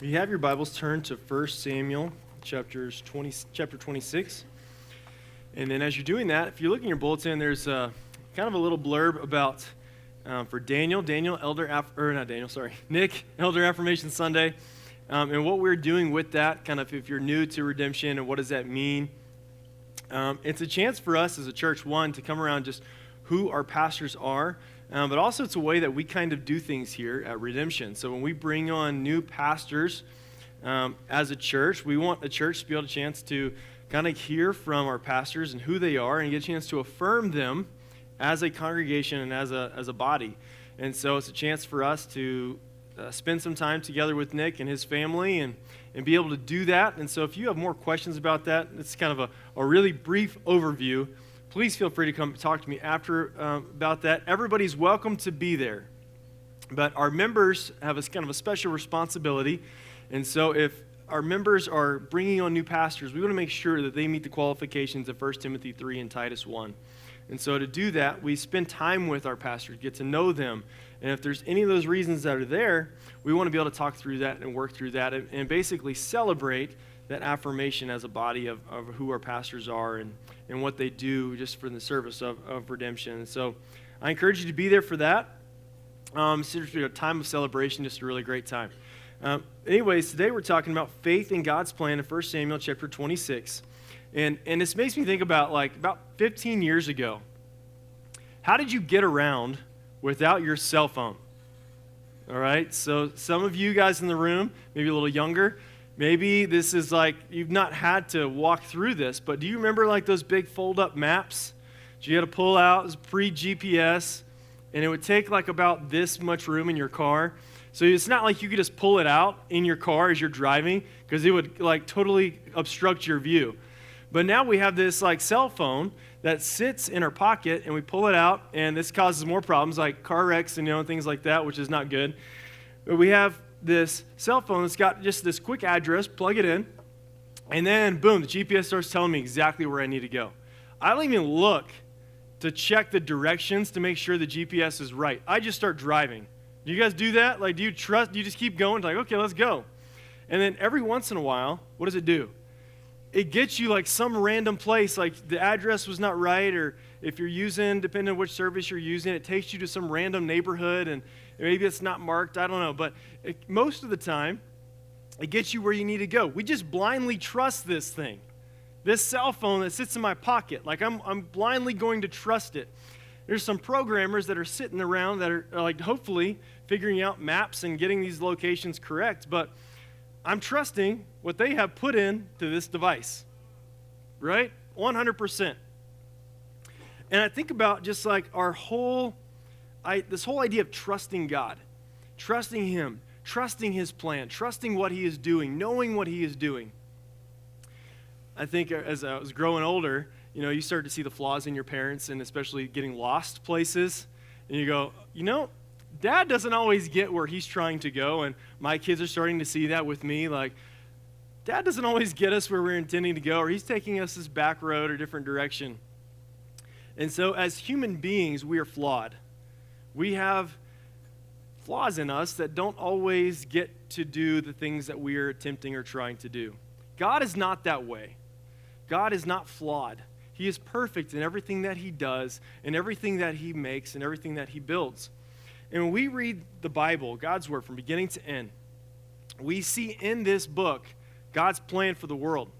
You have your Bibles turned to 1 Samuel chapter 26. And then as you're doing that, if you look in your bulletin, there's kind of a little blurb about for Nick, Elder Affirmation Sunday, and what we're doing with that, kind of if you're new to redemption and what does that mean. It's a chance for us as a church, one, to come around just who our pastors are, but also it's a way that we kind of do things here at Redemption. So when we bring on new pastors as a church, we want the church to be able to chance to kind of hear from our pastors and who they are and get a chance to affirm them as a congregation and as a body. And so it's a chance for us to spend some time together with Nick and his family and be able to do that. And so if you have more questions about that, it's kind of a really brief overview. Please feel free to come talk to me after about that. Everybody's welcome to be there. But our members have kind of a special responsibility. And so if our members are bringing on new pastors, we want to make sure that they meet the qualifications of 1 Timothy 3 and Titus 1. And so to do that, we spend time with our pastors, get to know them. And if there's any of those reasons that are there, we want to be able to talk through that and work through that and basically celebrate that affirmation as a body of who our pastors are and what they do just for the service of redemption. And so I encourage you to be there for that. Seriously, a time of celebration, just a really great time. Anyways, today we're talking about faith in God's plan in 1 Samuel chapter 26. And this makes me think about about 15 years ago. How did you get around without your cell phone? All right, so some of you guys in the room, maybe a little younger, maybe this is you've not had to walk through this, but do you remember those big fold-up maps that you had to pull out? It was pre-GPS, and it would take about this much room in your car. So it's not like you could just pull it out in your car as you're driving because it would totally obstruct your view. But now we have this cell phone that sits in our pocket, and we pull it out, and this causes more problems like car wrecks and things like that, which is not good. But we have this cell phone that's got just this quick address, plug it in, and then boom, the GPS starts telling me exactly where I need to go. I don't even look to check the directions to make sure the GPS is right. I just start driving. Do you guys do that? Do you trust? Do you just keep going? Okay, let's go. And then every once in a while, what does it do? It gets you some random place, the address was not right, or if you're using, depending on which service you're using, it takes you to some random neighborhood, and maybe it's not marked, I don't know. But most of the time, it gets you where you need to go. We just blindly trust this thing, this cell phone that sits in my pocket. I'm blindly going to trust it. There's some programmers that are sitting around that are hopefully figuring out maps and getting these locations correct, but I'm trusting what they have put into this device, right? 100%. And I think about just our this whole idea of trusting God, trusting Him, trusting His plan, trusting what He is doing, knowing what He is doing. I think as I was growing older, you start to see the flaws in your parents and especially getting lost places. And you go, Dad doesn't always get where he's trying to go, and my kids are starting to see that with me. Dad doesn't always get us where we're intending to go, or he's taking us this back road or different direction. And so as human beings, we are flawed. We have flaws in us that don't always get to do the things that we are attempting or trying to do. God is not that way. God is not flawed. He is perfect in everything that He does, and everything that He makes, and everything that He builds. And when we read the Bible, God's Word, from beginning to end, we see in this book God's plan for the world,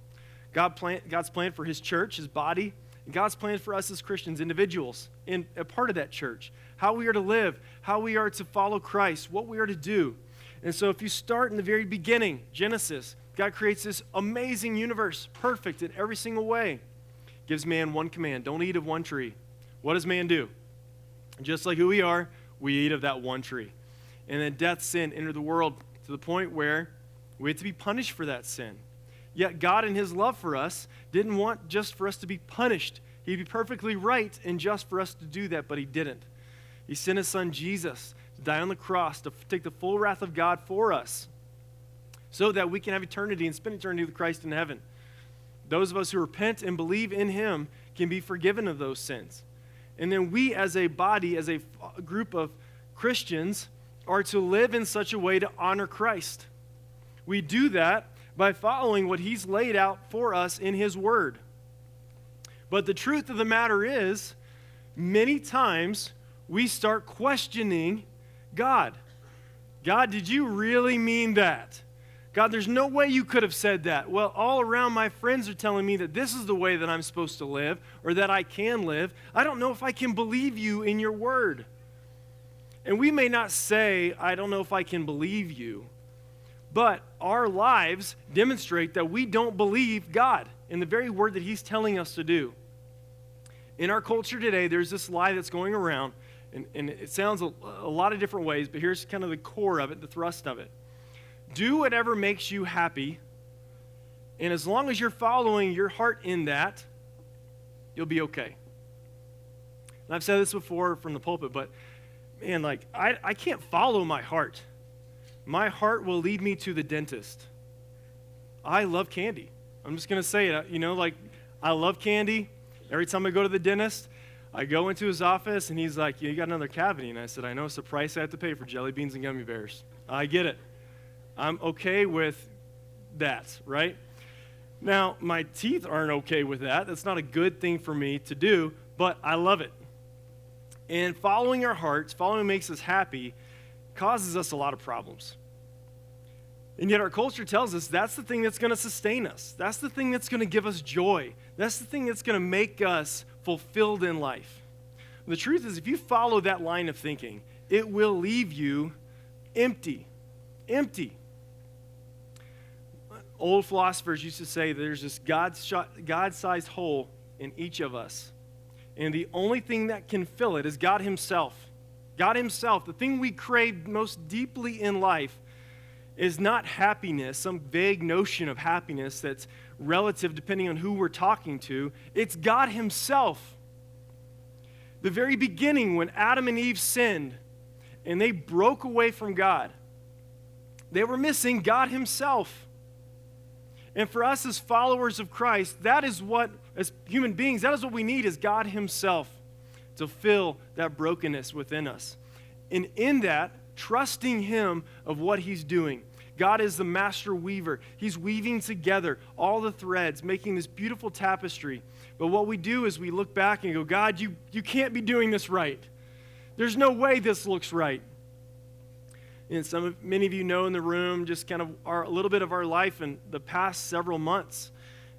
God's plan for His church, His body, and God's plan for us as Christians, individuals, in a part of that church, how we are to live, how we are to follow Christ, what we are to do. And so if you start in the very beginning, Genesis, God creates this amazing universe, perfect in every single way. Gives man one command: don't eat of one tree. What does man do? Just like who we are, we eat of that one tree. And then death, sin entered the world to the point where we had to be punished for that sin. Yet God, in His love for us, didn't want just for us to be punished. He'd be perfectly right and just for us to do that, but He didn't. He sent His Son Jesus to die on the cross to take the full wrath of God for us so that we can have eternity and spend eternity with Christ in heaven. Those of us who repent and believe in Him can be forgiven of those sins. And then we as a body, as a group of Christians, are to live in such a way to honor Christ. We do that by following what he's laid out for us in his word. But the truth of the matter is, many times we start questioning God. God, did you really mean that? God, there's no way you could have said that. Well, all around my friends are telling me that this is the way that I'm supposed to live or that I can live. I don't know if I can believe you in your word. And we may not say, I don't know if I can believe you, but our lives demonstrate that we don't believe God in the very word that he's telling us to do. In our culture today, there's this lie that's going around, and it sounds a lot of different ways, but here's kind of the core of it, the thrust of it. Do whatever makes you happy, and as long as you're following your heart in that, you'll be okay. And I've said this before from the pulpit, but man, I can't follow my heart. My heart will lead me to the dentist. I love candy. I'm just going to say it. I love candy. Every time I go to the dentist, I go into his office, and he's like, you got another cavity. And I said, I know, it's the price I have to pay for jelly beans and gummy bears. I get it. I'm okay with that, right? Now, my teeth aren't okay with that. That's not a good thing for me to do, but I love it. And following our hearts, following what makes us happy, causes us a lot of problems. And yet our culture tells us that's the thing that's going to sustain us. That's the thing that's going to give us joy. That's the thing that's going to make us fulfilled in life. The truth is, if you follow that line of thinking, it will leave you empty. Empty. Old philosophers used to say there's this God-sized hole in each of us. And the only thing that can fill it is God himself. God himself, the thing we crave most deeply in life, is not happiness, some vague notion of happiness that's relative depending on who we're talking to. It's God himself. The very beginning, when Adam and Eve sinned and they broke away from God, they were missing God himself. And for us as followers of Christ, that is what, as human beings, that is what we need, is God himself to fill that brokenness within us. And in that, trusting him of what he's doing. God is the master weaver. He's weaving together all the threads, making this beautiful tapestry. But what we do is we look back and go, God, you can't be doing this right. There's no way this looks right. And many of you know in the room just kind of a little bit of our life in the past several months.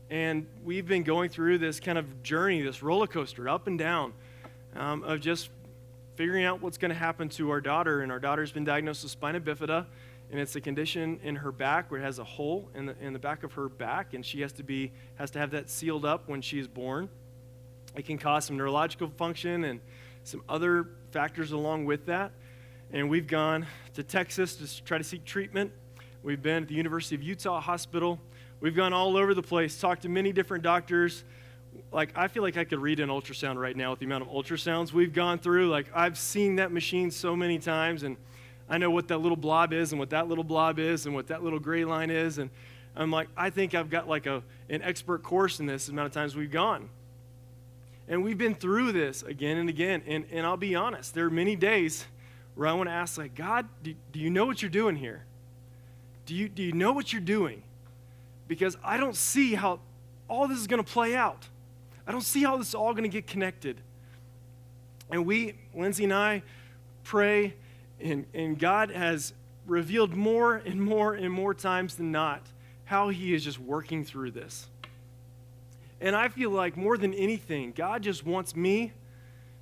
And we've been going through this kind of journey, this roller coaster, up and down, of just figuring out what's going to happen to our daughter. And our daughter's been diagnosed with spina bifida, and it's a condition in her back where it has a hole in the back of her back, and she has to have that sealed up when she is born. It can cause some neurological function and some other factors along with that. And we've gone to Texas to try to seek treatment. We've been at the University of Utah Hospital. We've gone all over the place, talked to many different doctors. I feel like I could read an ultrasound right now with the amount of ultrasounds we've gone through. I've seen that machine so many times, and I know what that little blob is and what that little blob is and what that little gray line is. And I'm like, I think I've got an expert course in this amount of times we've gone. And we've been through this again and again. And I'll be honest, there are many days where I want to ask, God, do you know what you're doing here? Do you know what you're doing? Because I don't see how all this is going to play out. I don't see how this is all going to get connected. And Lindsay and I, pray, and God has revealed more and more and more times than not how he is just working through this. And I feel like more than anything, God just wants me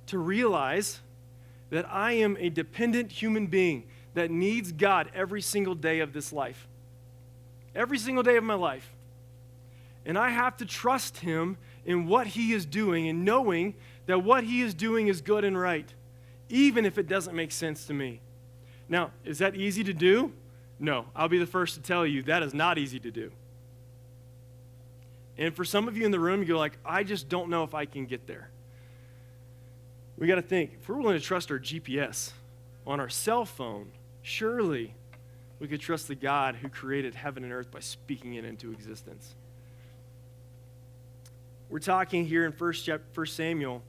to realize that I am a dependent human being that needs God every single day of this life. Every single day of my life. And I have to trust him in what he is doing and knowing that what he is doing is good and right, even if it doesn't make sense to me. Now, is that easy to do? No. I'll be the first to tell you that is not easy to do. And for some of you in the room, you go I just don't know if I can get there. We got to think, if we're willing to trust our GPS on our cell phone, surely we could trust the God who created heaven and earth by speaking it into existence. We're talking here in 1 Samuel,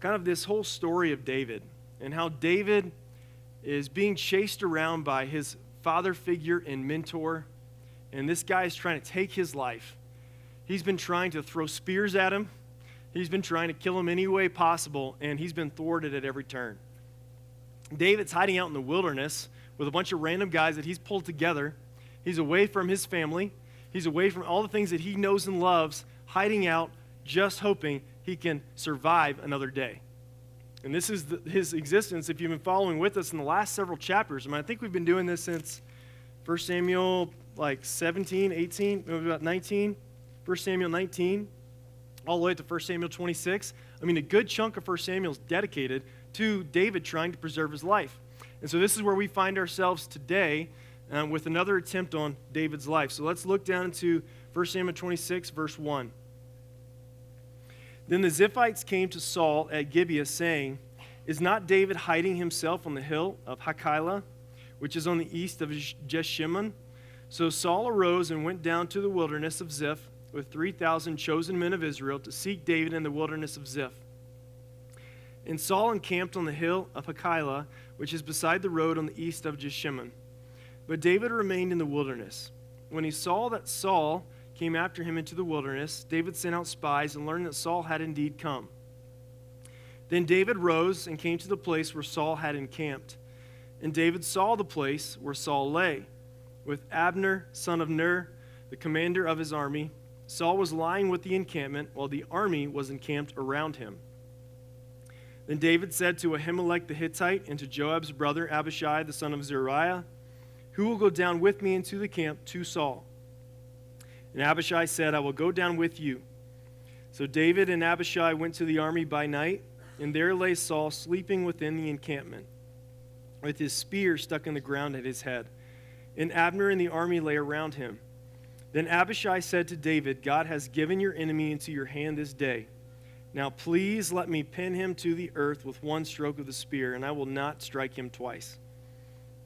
kind of this whole story of David and how David is being chased around by his father figure and mentor. and this guy is trying to take his life. He's been trying to throw spears at him. He's been trying to kill him any way possible, and he's been thwarted at every turn. David's hiding out in the wilderness with a bunch of random guys that he's pulled together. He's away from his family. He's away from all the things that he knows and loves, hiding out, just hoping he can survive another day. And this is his existence. If you've been following with us in the last several chapters, I think we've been doing this since 1 Samuel 17, 18, maybe about 19, 1 Samuel 19, all the way to 1 Samuel 26. A good chunk of 1 Samuel is dedicated to David trying to preserve his life. And so this is where we find ourselves today with another attempt on David's life. So let's look down into 1 Samuel 26, verse 1. Then the Ziphites came to Saul at Gibeah, saying, "Is not David hiding himself on the hill of Hachilah, which is on the east of Jeshimon?" So Saul arose and went down to the wilderness of Ziph with 3,000 chosen men of Israel to seek David in the wilderness of Ziph. And Saul encamped on the hill of Hachilah, which is beside the road on the east of Jeshimon. But David remained in the wilderness. When he saw that Saul came after him into the wilderness, David sent out spies and learned that Saul had indeed come. Then David rose and came to the place where Saul had encamped. And David saw the place where Saul lay, with Abner, son of Ner, the commander of his army. Saul was lying with the encampment, while the army was encamped around him. Then David said to Ahimelech the Hittite and to Joab's brother Abishai, the son of Zeruiah, "Who will go down with me into the camp to Saul?" And Abishai said, "I will go down with you." So David and Abishai went to the army by night, and there lay Saul sleeping within the encampment, with his spear stuck in the ground at his head. And Abner and the army lay around him. Then Abishai said to David, "God has given your enemy into your hand this day. Now please let me pin him to the earth with one stroke of the spear, and I will not strike him twice."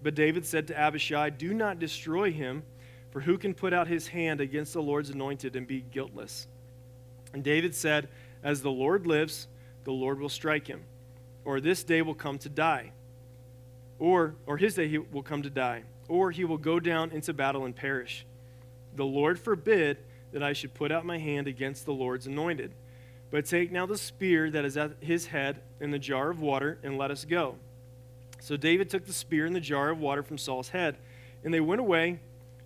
But David said to Abishai, "Do not destroy him, for who can put out his hand against the Lord's anointed and be guiltless?" And David said, "As the Lord lives, the Lord will strike him, or this day will come to die, or his day he will come to die, or he will go down into battle and perish. The Lord forbid that I should put out my hand against the Lord's anointed. But take now the spear that is at his head and the jar of water, and let us go." So David took the spear and the jar of water from Saul's head, and they went away.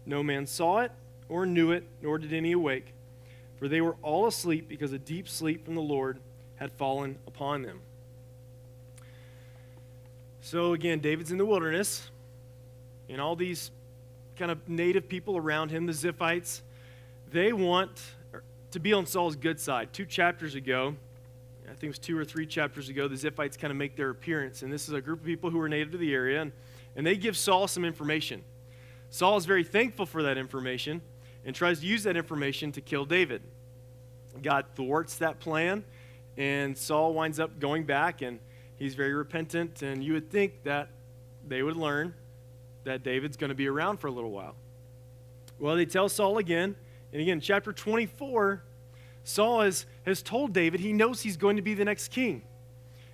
No man saw it or knew it, nor did any awake, for they were all asleep because a deep sleep from the Lord had fallen upon them. So again, David's in the wilderness, and all these kind of native people around him, the Ziphites, they want to be on Saul's good side. 2 chapters ago, I think it was 2 or 3 chapters ago, the Ziphites kind of make their appearance, and this is a group of people who are native to the area, and they give Saul some information. Saul is very thankful for that information and tries to use that information to kill David. God thwarts that plan, and Saul winds up going back, and he's very repentant, and you would think that they would learn that David's going to be around for a little while. Well, they tell Saul again, and again, chapter 24, Saul has told David he knows he's going to be the next king.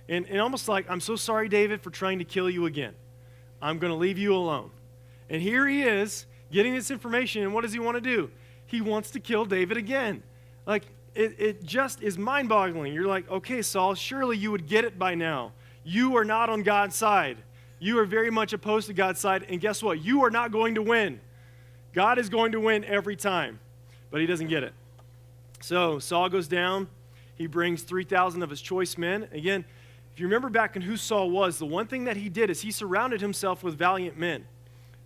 And almost like, "I'm so sorry, David, for trying to kill you again. I'm going to leave you alone." And here he is getting this information, and what does he want to do? He wants to kill David again. It just is mind-boggling. You're like, okay, Saul, surely you would get it by now. You are not on God's side. You are very much opposed to God's side, and guess what? You are not going to win. God is going to win every time, but he doesn't get it. So Saul goes down. He brings 3,000 of his choice men. Again, if you remember back in who Saul was, the one thing that he did is he surrounded himself with valiant men.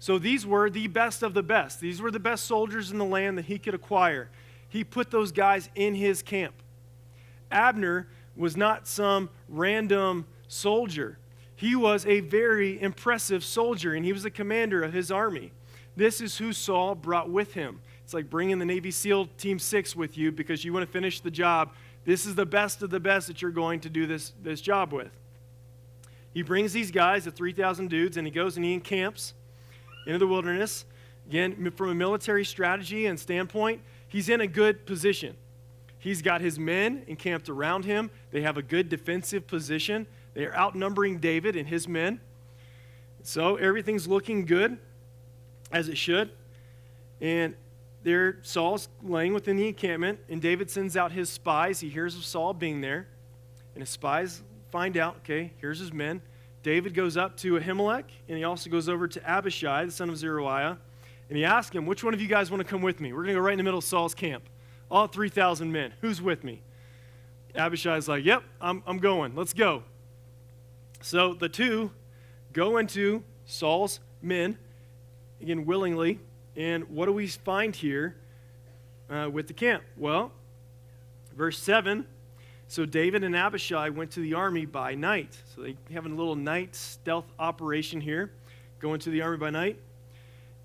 So these were the best of the best. These were the best soldiers in the land that he could acquire. He put those guys in his camp. Abner was not some random soldier. He was a very impressive soldier, and he was the commander of his army. This is who Saul brought with him. It's like bringing the Navy SEAL Team 6 with you because you want to finish the job. This is the best of the best that you're going to do this job with. He brings these guys, the 3,000 dudes, and he goes and he encamps into the wilderness. Again, from a military strategy and standpoint, he's in a good position. He's got his men encamped around him. They have a good defensive position. They are outnumbering David and his men. So everything's looking good, as it should. And there, Saul's laying within the encampment, and David sends out his spies. He hears of Saul being there, and his spies find out, okay, here's his men. David goes up to Ahimelech, and he also goes over to Abishai, the son of Zeruiah, and he asks him, which one of you guys want to come with me? We're going to go right in the middle of Saul's camp. All 3,000 men. Who's with me? Abishai's like, yep, I'm going. Let's go. So the two go into Saul's men, again, willingly. And what do we find here with the camp? Well, verse 7, so David and Abishai went to the army by night. So they have a little night stealth operation here, going to the army by night.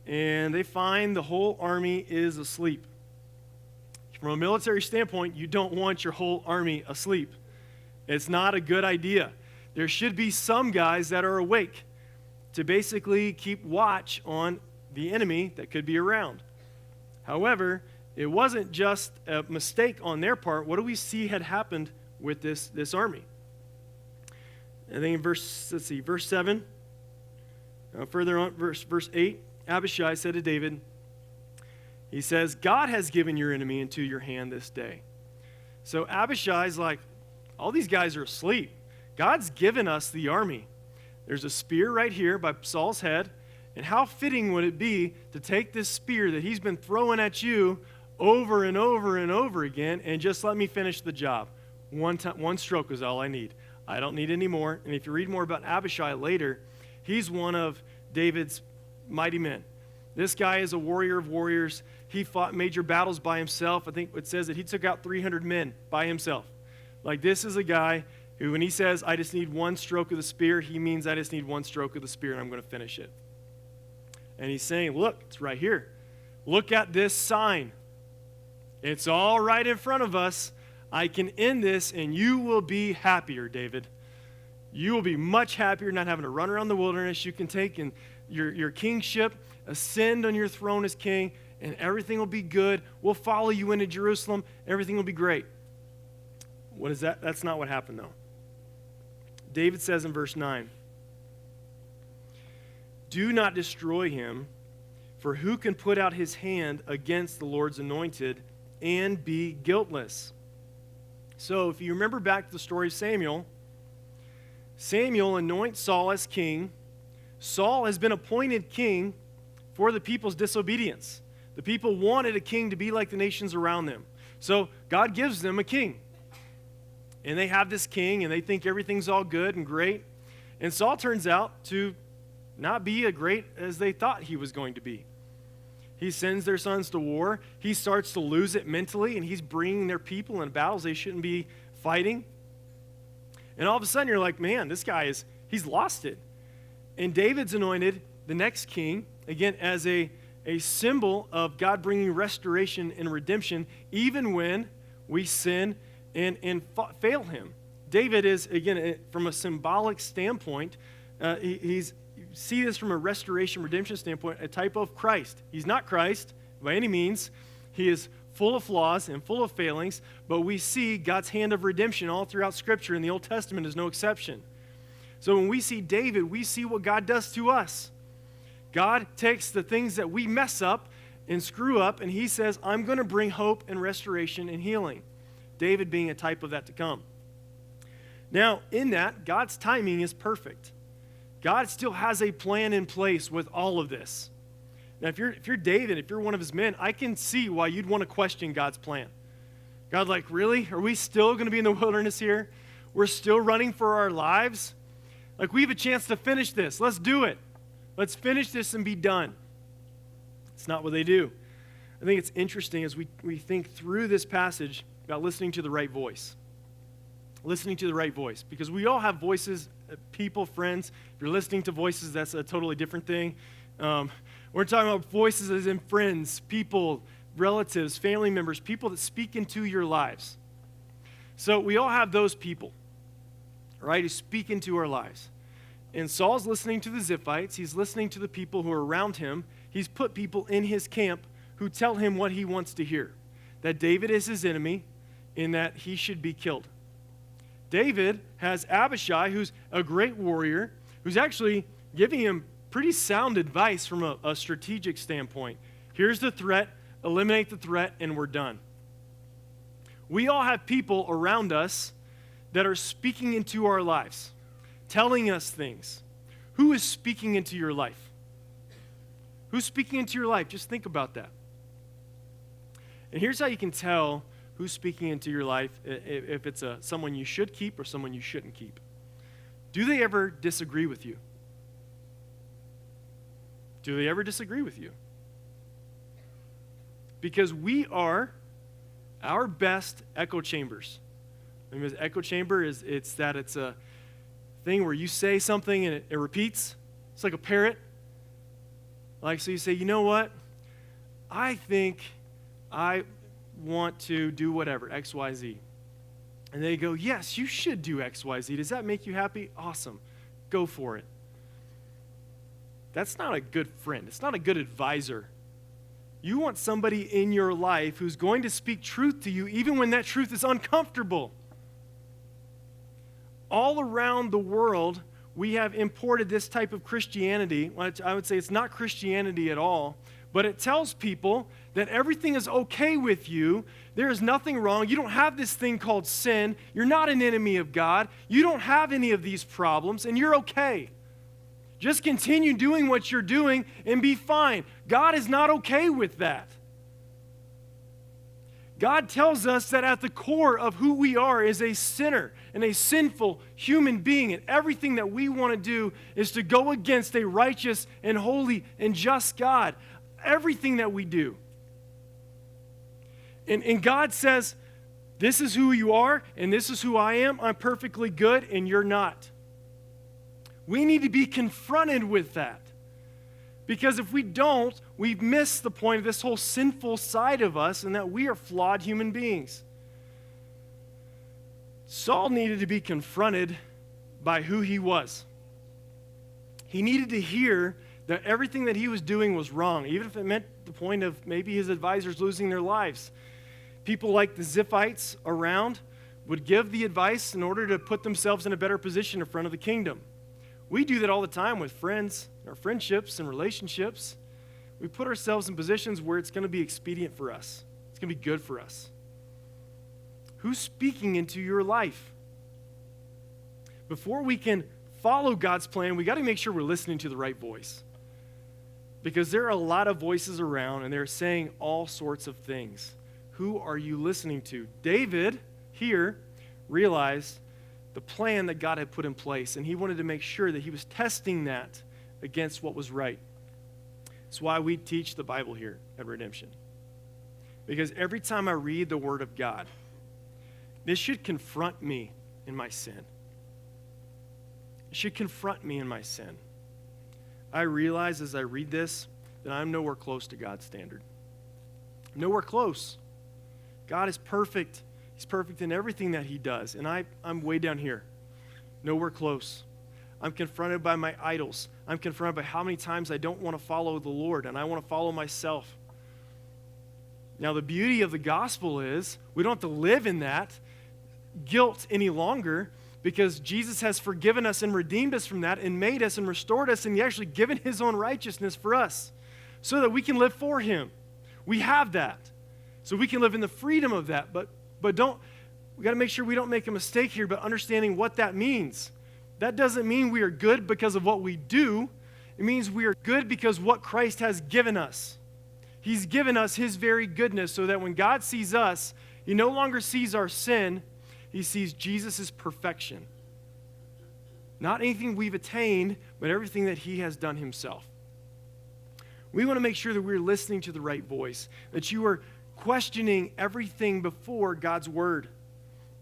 And they find the whole army is asleep. From a military standpoint, you don't want your whole army asleep. It's not a good idea. There should be some guys that are awake to basically keep watch on the enemy that could be around. However, it wasn't just a mistake on their part. What do we see had happened with this army? I think in verse 7, further on, verse 8, Abishai said to David, he says, God has given your enemy into your hand this day. So Abishai's like, all these guys are asleep. God's given us the army. There's a spear right here by Saul's head. And how fitting would it be to take this spear that he's been throwing at you over and over and over again and just let me finish the job. One stroke is all I need. I don't need any more. And if you read more about Abishai later, he's one of David's mighty men. This guy is a warrior of warriors. He fought major battles by himself. I think it says that he took out 300 men by himself. Like, this is a guy who, when he says, I just need one stroke of the spear, he means I just need one stroke of the spear and I'm going to finish it. And he's saying, look, it's right here. Look at this sign. It's all right in front of us. I can end this and you will be happier, David. You will be much happier not having to run around the wilderness. You can take in your kingship, ascend on your throne as king, and everything will be good. We'll follow you into Jerusalem. Everything will be great. What is that? That's not what happened, though. David says in verse 9, do not destroy him, for who can put out his hand against the Lord's anointed and be guiltless? So if you remember back to the story of Samuel, Samuel anoints Saul as king. Saul has been appointed king for the people's disobedience. The people wanted a king to be like the nations around them. So God gives them a king. And they have this king, and they think everything's all good and great. And Saul turns out to not be as great as they thought he was going to be. He sends their sons to war. He starts to lose it mentally, and he's bringing their people in battles they shouldn't be fighting. And all of a sudden, you're like, man, this guy he's lost it. And David's anointed the next king, again, as a symbol of God bringing restoration and redemption, even when we sin and fail him. David is, again, from a symbolic standpoint, he's, you see this from a restoration, redemption standpoint, a type of Christ. He's not Christ by any means. He is full of flaws and full of failings, but we see God's hand of redemption all throughout Scripture, and the Old Testament is no exception. So when we see David, we see what God does to us. God takes the things that we mess up and screw up, and he says, I'm going to bring hope and restoration and healing. David being a type of that to come. Now, in that, God's timing is perfect. God still has a plan in place with all of this. Now, if you're David, if you're one of his men, I can see why you'd want to question God's plan. God, like, really? Are we still going to be in the wilderness here? We're still running for our lives? Like, we have a chance to finish this. Let's do it. Let's finish this and be done. It's not what they do. I think it's interesting as we think through this passage about listening to the right voice. Listening to the right voice. Because we all have voices, people, friends. If you're listening to voices, that's a totally different thing. We're talking about voices as in friends, people, relatives, family members, people that speak into your lives. So we all have those people, right, who speak into our lives. And Saul's listening to the Ziphites. He's listening to the people who are around him. He's put people in his camp who tell him what he wants to hear. That David is his enemy and that he should be killed. David has Abishai, who's a great warrior, who's actually giving him pretty sound advice from a strategic standpoint. Here's the threat. eliminate the threat, and we're done. We all have people around us that are speaking into our lives, telling us things. Who is speaking into your life? Who's speaking into your life? Just think about that. And here's how you can tell who's speaking into your life, if it's someone you should keep or someone you shouldn't keep. Do they ever disagree with you? Do they ever disagree with you? Because we are our best echo chambers. Because echo chamber it's a thing where you say something and it repeats. It's like a parrot. Like, so you say, you know what? I think I want to do whatever, X, Y, Z. And they go, yes, you should do X, Y, Z. Does that make you happy? Awesome. Go for it. That's not a good friend. It's not a good advisor. You want somebody in your life who's going to speak truth to you even when that truth is uncomfortable. All around the world, we have imported this type of Christianity. I would say it's not Christianity at all, but it tells people that everything is okay with you. There is nothing wrong. You don't have this thing called sin. You're not an enemy of God. You don't have any of these problems, and you're okay. Just continue doing what you're doing and be fine. God is not okay with that. God tells us that at the core of who we are is a sinner and a sinful human being, and everything that we want to do is to go against a righteous and holy and just God. Everything that we do. And God says, this is who you are, and this is who I am. I'm perfectly good, and you're not. We need to be confronted with that. Because if we don't, we've missed the point of this whole sinful side of us, and that we are flawed human beings. Saul needed to be confronted by who he was. He needed to hear that everything that he was doing was wrong, even if it meant the point of maybe his advisors losing their lives. People like the Ziphites around would give the advice in order to put themselves in a better position in front of the kingdom. We do that all the time with friends, our friendships and relationships. We put ourselves in positions where it's going to be expedient for us. It's going to be good for us. Who's speaking into your life? Before we can follow God's plan, we got to make sure we're listening to the right voice. Because there are a lot of voices around, and they're saying all sorts of things. Who are you listening to? David here realized the plan that God had put in place, and he wanted to make sure that he was testing that against what was right. That's why we teach the Bible here at Redemption. Because every time I read the Word of God, this should confront me in my sin. It should confront me in my sin. I realize as I read this that I'm nowhere close to God's standard. Nowhere close. God is perfect. He's perfect in everything that he does. And I'm way down here. Nowhere close. I'm confronted by my idols. I'm confronted by how many times I don't want to follow the Lord and I want to follow myself. Now, the beauty of the gospel is we don't have to live in that guilt any longer, because Jesus has forgiven us and redeemed us from that and made us and restored us, and he actually given his own righteousness for us so that we can live for him. We have that. So we can live in the freedom of that, but we got to make sure we don't make a mistake here about understanding what that means. That doesn't mean we are good because of what we do. It means we are good because what Christ has given us. He's given us his very goodness so that when God sees us, he no longer sees our sin, he sees Jesus' perfection. Not anything we've attained, but everything that he has done himself. We want to make sure that we're listening to the right voice, that you are questioning everything before God's word.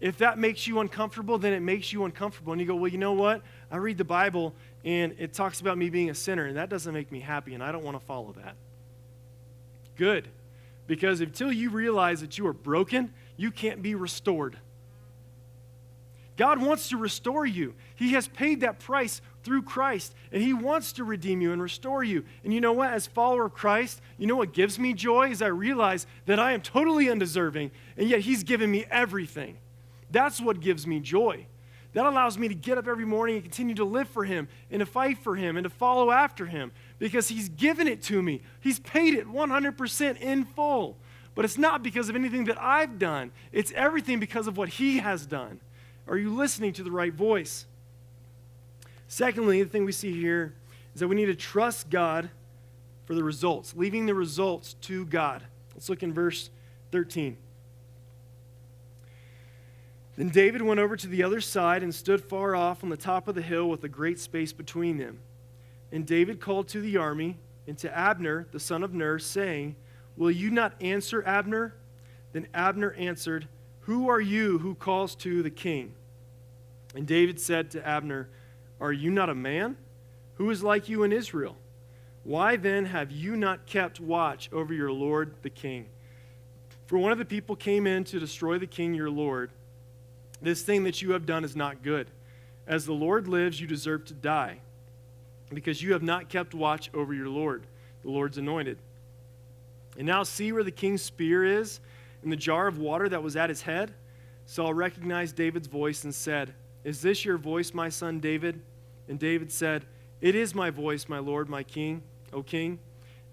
If that makes you uncomfortable, then it makes you uncomfortable. And you go, well, you know what? I read the Bible, and it talks about me being a sinner, and that doesn't make me happy, and I don't want to follow that. Good. Because until you realize that you are broken, you can't be restored. God wants to restore you. He has paid that price through Christ, and he wants to redeem you and restore you. And you know what? As a follower of Christ, you know what gives me joy is I realize that I am totally undeserving, and yet he's given me everything. That's what gives me joy. That allows me to get up every morning and continue to live for him and to fight for him and to follow after him because he's given it to me. He's paid it 100% in full. But it's not because of anything that I've done. It's everything because of what he has done. Are you listening to the right voice? Secondly, the thing we see here is that we need to trust God for the results, leaving the results to God. Let's look in verse 13. Then David went over to the other side and stood far off on the top of the hill with a great space between them. And David called to the army and to Abner, the son of Ner, saying, "Will you not answer, Abner?" Then Abner answered, "Who are you who calls to the king?" And David said to Abner, "Are you not a man? Who is like you in Israel? Why then have you not kept watch over your lord the king? For one of the people came in to destroy the king your lord. This thing that you have done is not good. As the Lord lives, you deserve to die, because you have not kept watch over your Lord, the Lord's anointed. And now see where the king's spear is, and the jar of water that was at his head." Saul recognized David's voice and said, "Is this your voice, my son David?" And David said, "It is my voice, my lord, my king, O king."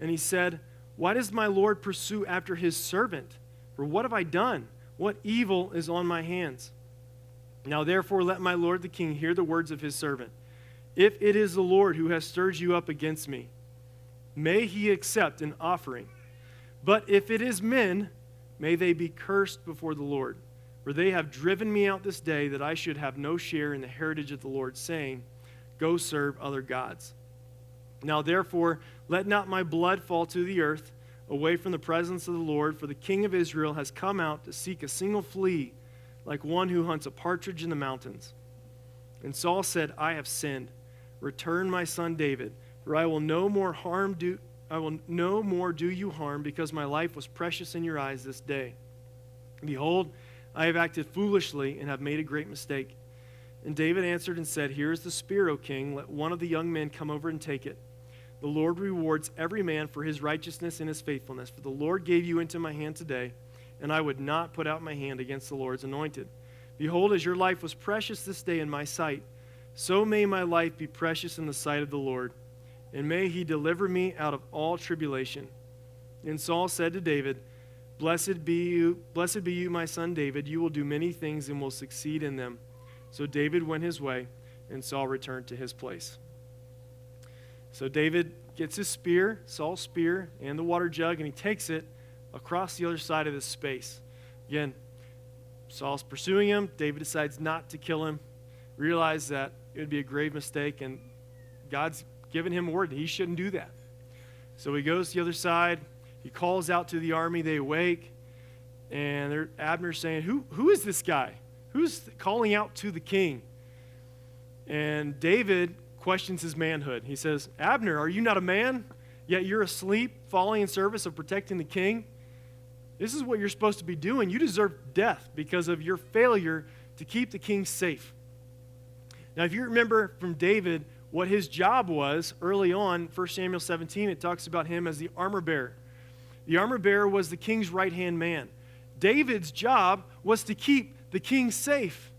And he said, "Why does my lord pursue after his servant? For what have I done? What evil is on my hands? Now therefore let my lord the king hear the words of his servant. If it is the Lord who has stirred you up against me, may he accept an offering. But if it is men, may they be cursed before the Lord. For they have driven me out this day, that I should have no share in the heritage of the Lord, saying, Go serve other gods. Now therefore let not my blood fall to the earth, away from the presence of the Lord, for the king of Israel has come out to seek a single flea, like one who hunts a partridge in the mountains." And Saul said, "I have sinned. Return my son David, for I will no more do you harm, because my life was precious in your eyes this day. Behold, I have acted foolishly and have made a great mistake." And David answered and said, "Here is the spear, O king. Let one of the young men come over and take it. The Lord rewards every man for his righteousness and his faithfulness. For the Lord gave you into my hand today, and I would not put out my hand against the Lord's anointed. Behold, as your life was precious this day in my sight, so may my life be precious in the sight of the Lord, and may he deliver me out of all tribulation." And Saul said to David, Blessed be you, my son David. You will do many things and will succeed in them." So David went his way, and Saul returned to his place. So David gets his spear, Saul's spear, and the water jug, and he takes it across the other side of this space. Again, Saul's pursuing him. David decides not to kill him, realizes that it would be a grave mistake, and God's given him word that he shouldn't do that. So he goes to the other side. He calls out to the army. They awake, and Abner's saying, Who is this guy? Who's calling out to the king? And David questions his manhood. He says, "Abner, are you not a man? Yet you're asleep, falling in service of protecting the king? This is what you're supposed to be doing. You deserve death because of your failure to keep the king safe." Now, if you remember from David what his job was early on, 1 Samuel 17, it talks about him as the armor bearer. The armor bearer was the king's right-hand man. David's job was to keep the king safe.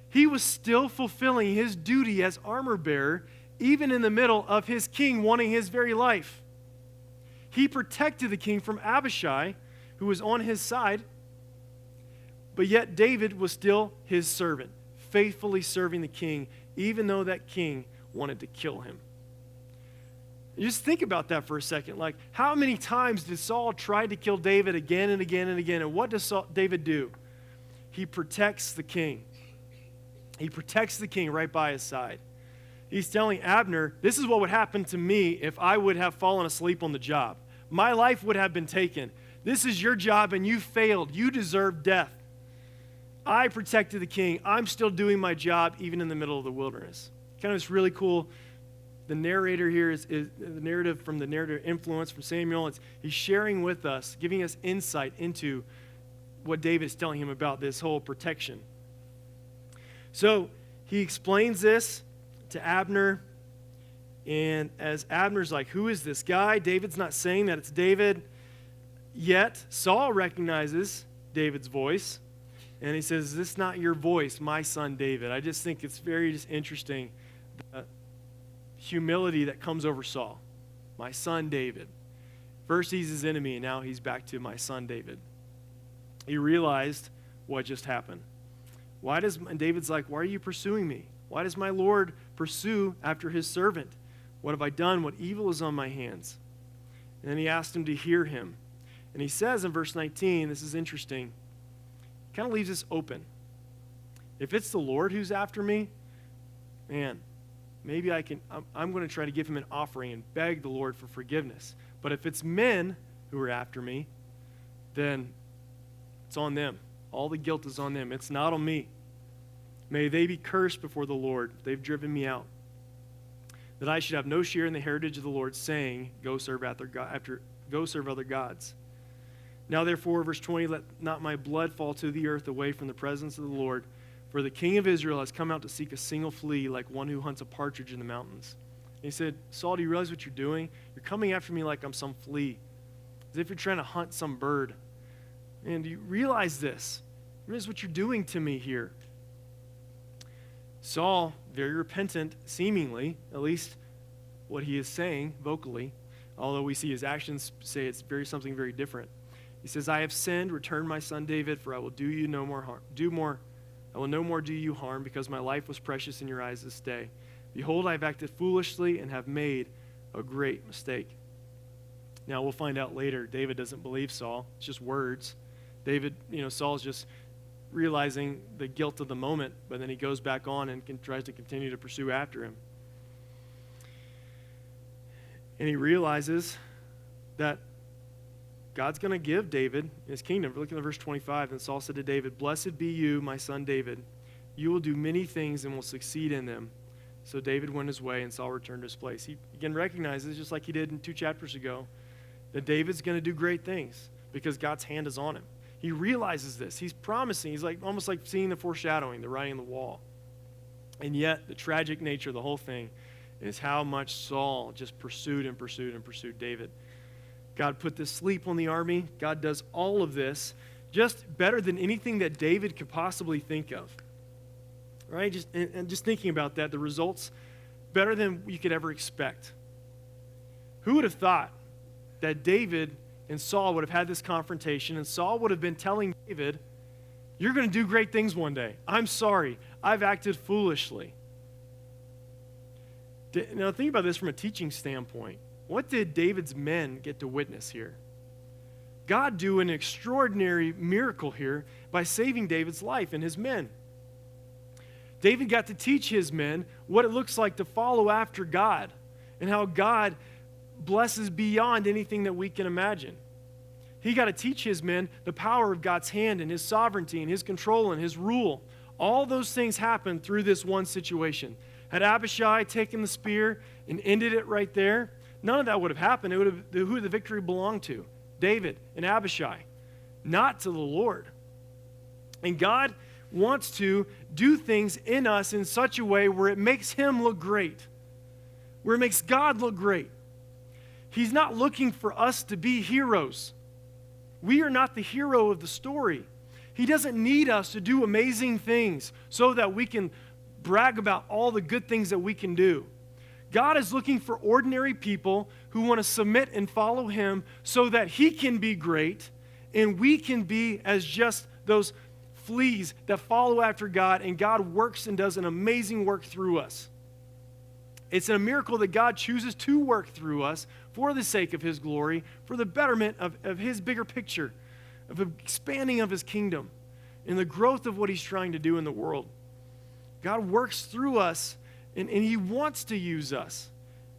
He was still fulfilling his duty as armor bearer, even in the middle of his king wanting his very life. He protected the king from Abishai, who was on his side, but yet David was still his servant, faithfully serving the king, even though that king wanted to kill him. Just think about that for a second. Like, how many times did Saul try to kill David again and again and again? And what does David do? He protects the king. He protects the king right by his side. He's telling Abner, this is what would happen to me if I would have fallen asleep on the job. My life would have been taken. This is your job and you failed. You deserve death. I protected the king. I'm still doing my job even in the middle of the wilderness. Kind of this really cool, the narrator here is the narrative from the narrator influence from Samuel. He's sharing with us, giving us insight into what David is telling him about this whole protection. So he explains this to Abner, and as Abner's like, who is this guy? David's not saying that it's David. Yet Saul recognizes David's voice, And he says, "Is this not your voice, my son David?" I just think it's very just interesting, the humility that comes over Saul. My son David. First he's his enemy, and now he's back to my son David. He realized what just happened. And David's like, "Why are you pursuing me? Why does my Lord pursue after his servant? What have I done? What evil is on my hands?" And then he asked him to hear him. And he says in verse 19, this is interesting, kind of leaves this open. If it's the Lord who's after me, man, maybe I'm going to try to give him an offering and beg the Lord for forgiveness. But if it's men who are after me, then it's on them. All the guilt is on them. It's not on me. May they be cursed before the Lord. They've driven me out. That I should have no share in the heritage of the Lord, saying, go serve other gods. Now therefore, verse 20, let not my blood fall to the earth away from the presence of the Lord, for the king of Israel has come out to seek a single flea, like one who hunts a partridge in the mountains. And he said, Saul, do you realize what you're doing? You're coming after me like I'm some flea, as if you're trying to hunt some bird. And do you realize this? Realize what you're doing to me here? Saul, very repentant, seemingly, at least what he is saying vocally, although we see his actions say it's something very different. He says, I have sinned, return my son David, for I will do you no more harm. I will no more do you harm, because my life was precious in your eyes this day. Behold, I have acted foolishly and have made a great mistake. Now we'll find out later, David doesn't believe Saul. It's just words. Saul's just realizing the guilt of the moment, but then he goes back on and tries to continue to pursue after him. And he realizes that God's going to give David his kingdom. Look at verse 25. And Saul said to David, blessed be you, my son David. You will do many things and will succeed in them. So David went his way, and Saul returned to his place. He again recognizes, just like he did in 2 chapters ago, that David's going to do great things because God's hand is on him. He realizes this. He's promising. He's almost like seeing the foreshadowing, the writing on the wall. And yet, the tragic nature of the whole thing is how much Saul just pursued and pursued and pursued David. God put this sleep on the army. God does all of this just better than anything that David could possibly think of. Right? Just thinking about that, the results better than you could ever expect. Who would have thought that David and Saul would have had this confrontation, and Saul would have been telling David, you're going to do great things one day. I'm sorry. I've acted foolishly. Now think about this from a teaching standpoint. What did David's men get to witness here? God do an extraordinary miracle here by saving David's life and his men. David got to teach his men what it looks like to follow after God and how God blesses beyond anything that we can imagine. He got to teach his men the power of God's hand and his sovereignty and his control and his rule. All those things happened through this one situation. Had Abishai taken the spear and ended it right there, none of that would have happened. It would have, who the victory belonged to? David and Abishai, not to the Lord. And God wants to do things in us in such a way where it makes him look great, where it makes God look great. He's not looking for us to be heroes. We are not the hero of the story. He doesn't need us to do amazing things so that we can brag about all the good things that we can do. God is looking for ordinary people who want to submit and follow him so that he can be great and we can be as just those fleas that follow after God, and God works and does an amazing work through us. It's a miracle that God chooses to work through us for the sake of his glory, for the betterment of his bigger picture, of expanding of his kingdom, and the growth of what he's trying to do in the world. God works through us, and he wants to use us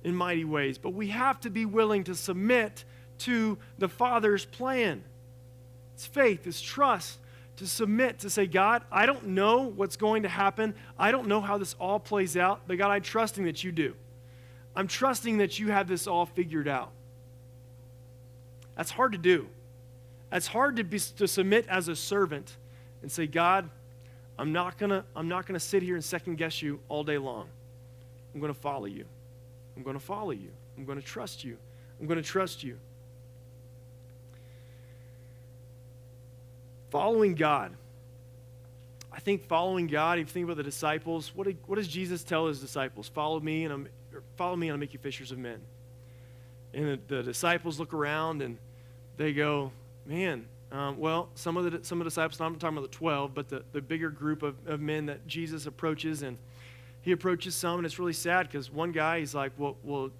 in mighty ways, but we have to be willing to submit to the Father's plan. It's faith, it's trust, to submit, to say, God, I don't know what's going to happen. I don't know how this all plays out, but God, I'm trusting that you do. I'm trusting that you have this all figured out. That's hard to do. That's hard to submit as a servant and say, God, I'm not gonna sit here and second guess you all day long. I'm going to follow you. I'm going to follow you. I'm going to trust you. I'm going to trust you. Following God think following God, if you think about the disciples, what does Jesus tell his disciples? Follow me, and I'll make you fishers of men. And the disciples look around and they go, man, some of the disciples, I'm not talking about the 12, but the bigger group of men that Jesus approaches, and he approaches some, and it's really sad because one guy, he's like, well,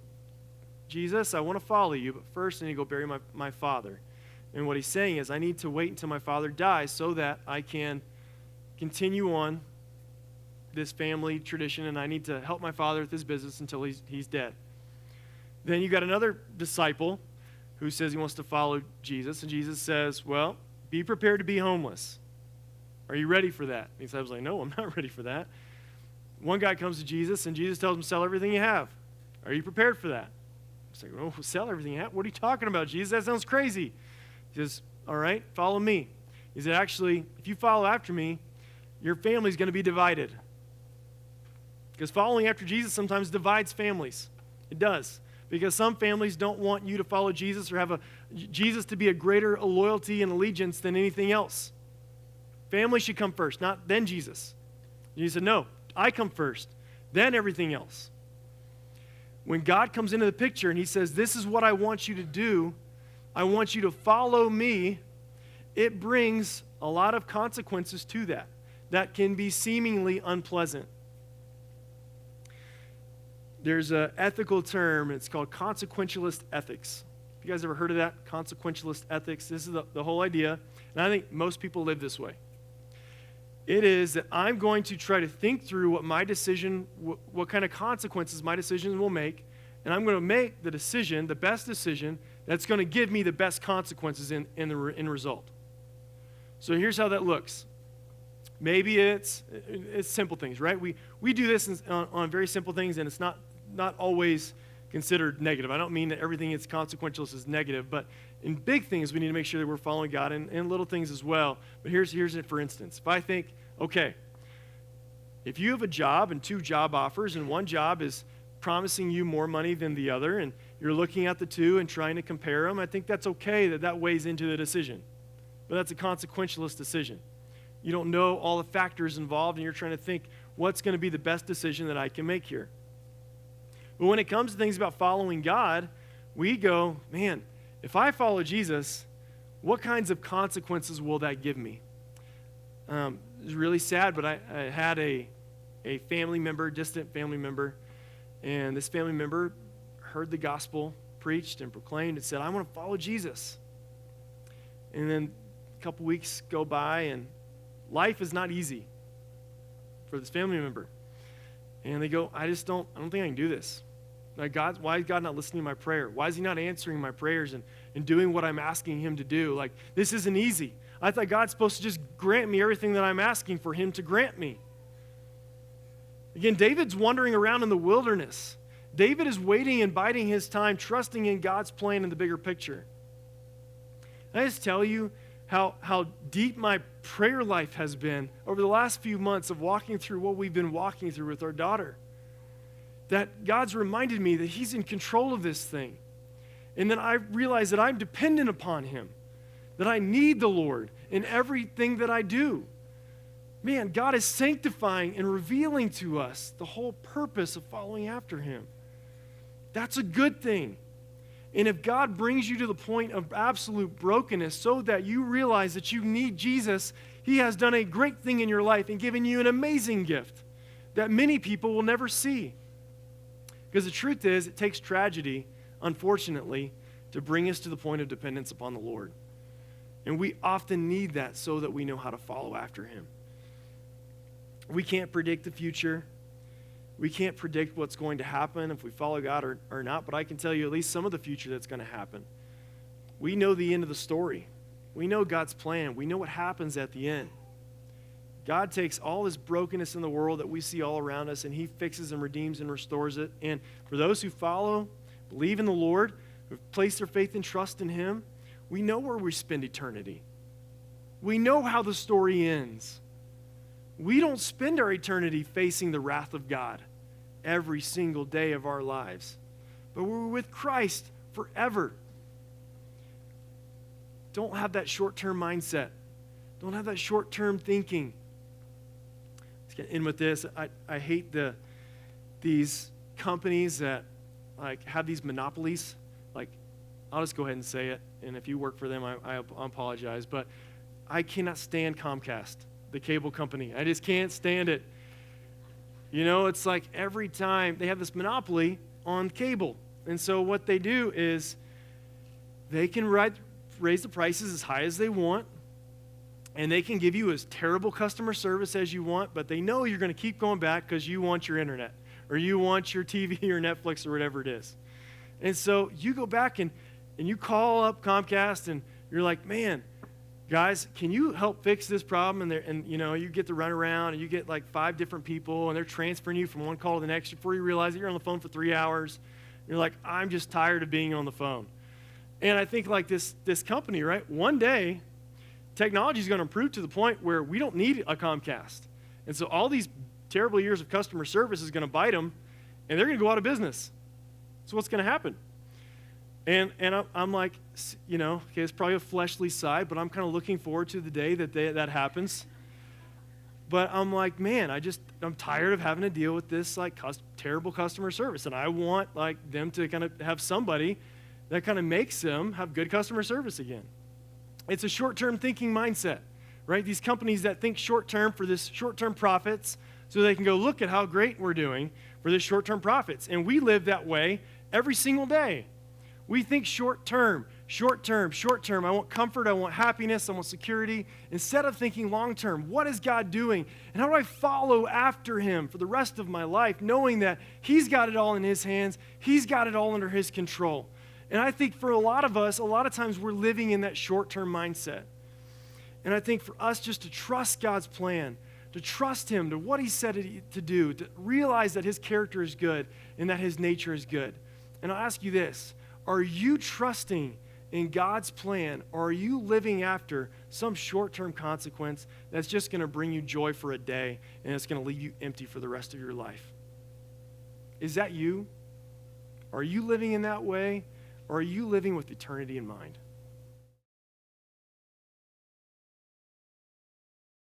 Jesus, I want to follow you, but first I need to go bury my father. And what he's saying is, I need to wait until my father dies so that I can continue on this family tradition, and I need to help my father with his business until he's dead. Then you got another disciple who says he wants to follow Jesus, and Jesus says, well, be prepared to be homeless. Are you ready for that? And the disciple's like, no, I'm not ready for that. One guy comes to Jesus, and Jesus tells him, sell everything you have. Are you prepared for that? He's like, oh, sell everything you have? What are you talking about, Jesus? That sounds crazy. He says, all right, follow me. He said, actually, if you follow after me, your family's going to be divided. Because following after Jesus sometimes divides families. It does. Because some families don't want you to follow Jesus or have Jesus to be a greater loyalty and allegiance than anything else. Family should come first, not then Jesus. And he said, no, I come first, then everything else. When God comes into the picture and he says, this is what I want you to do, I want you to follow me, it brings a lot of consequences to that can be seemingly unpleasant. There's an ethical term, it's called consequentialist ethics. Have you guys ever heard of that? Consequentialist ethics. This is the whole idea, and I think most people live this way. It is that I'm going to try to think through what my decision, what kind of consequences my decisions will make, and I'm going to make the decision, the best decision, that's going to give me the best consequences in result. So here's how that looks. Maybe it's simple things, right? We do this on very simple things, and it's not always considered negative. I don't mean that everything that's consequential is negative, but in big things, we need to make sure that we're following God, and little things as well. But here's it, for instance. If I think, okay, if you have a job and 2 job offers, and one job is promising you more money than the other, and you're looking at the 2 and trying to compare them, I think that's okay that weighs into the decision. But that's a consequentialist decision. You don't know all the factors involved, and you're trying to think, what's going to be the best decision that I can make here? But when it comes to things about following God, we go, man, if I follow Jesus, what kinds of consequences will that give me? It's really sad, but I had a family member, distant family member, and this family member heard the gospel preached and proclaimed and said, I want to follow Jesus. And then a couple weeks go by, and life is not easy for this family member. And they go, I don't think I can do this. Like, why is God not listening to my prayer? Why is he not answering my prayers and doing what I'm asking him to do? Like, this isn't easy. I thought God's supposed to just grant me everything that I'm asking for him to grant me. Again, David's wandering around in the wilderness. David is waiting and biding his time, trusting in God's plan in the bigger picture. And I just tell you how deep my prayer life has been over the last few months of walking through what we've been walking through with our daughter. That God's reminded me that he's in control of this thing. And then I realize that I'm dependent upon him, that I need the Lord in everything that I do. Man, God is sanctifying and revealing to us the whole purpose of following after him. That's a good thing. And if God brings you to the point of absolute brokenness so that you realize that you need Jesus, he has done a great thing in your life and given you an amazing gift that many people will never see. Because the truth is, it takes tragedy, unfortunately, to bring us to the point of dependence upon the Lord. And we often need that so that we know how to follow after him. We can't predict the future. We can't predict what's going to happen if we follow God or not, but I can tell you at least some of the future that's going to happen. We know the end of the story. We know God's plan. We know what happens at the end. God takes all this brokenness in the world that we see all around us, and he fixes and redeems and restores it. And for those who follow, believe in the Lord, who've placed their faith and trust in him, we know where we spend eternity. We know how the story ends. We don't spend our eternity facing the wrath of God every single day of our lives, but we're with Christ forever. Don't have that short-term mindset. Don't have that short-term thinking. Just gonna end with this. I hate these companies that like have these monopolies. Like, I'll just go ahead and say it, and if you work for them, I apologize, but I cannot stand Comcast, the cable company. I just can't stand it. You know, it's like every time they have this monopoly on cable. And so what they do is they can raise the prices as high as they want, and they can give you as terrible customer service as you want, but they know you're going to keep going back because you want your internet or you want your TV or Netflix or whatever it is. And so you go back and you call up Comcast and you're like, man, guys, can you help fix this problem? And you know, you get to run around and you get like 5 different people and they're transferring you from one call to the next before you realize that you're on the phone for 3 hours. You're like, I'm just tired of being on the phone. And I think like this company, right? One day, technology is going to improve to the point where we don't need a Comcast. And so all these terrible years of customer service is going to bite them, and they're going to go out of business. So what's going to happen? And I'm like, you know, okay, it's probably a fleshly side, but I'm kind of looking forward to the day that happens. But I'm like, man, I'm tired of having to deal with this like terrible customer service, and I want like them to kind of have somebody that kind of makes them have good customer service again. It's a short-term thinking mindset, right? These companies that think short-term for this short-term profits so they can go look at how great we're doing for this short-term profits. And we live that way every single day. We think short-term, short-term, short-term. I want comfort, I want happiness, I want security. Instead of thinking long-term, what is God doing? And how do I follow after him for the rest of my life, knowing that he's got it all in his hands, he's got it all under his control. And I think for a lot of us, a lot of times we're living in that short-term mindset. And I think for us just to trust God's plan, to trust him, to what he said to do, to realize that his character is good and that his nature is good. And I'll ask you this, are you trusting in God's plan, or are you living after some short-term consequence that's just going to bring you joy for a day and it's going to leave you empty for the rest of your life? Is that you? Are you living in that way? Or are you living with eternity in mind?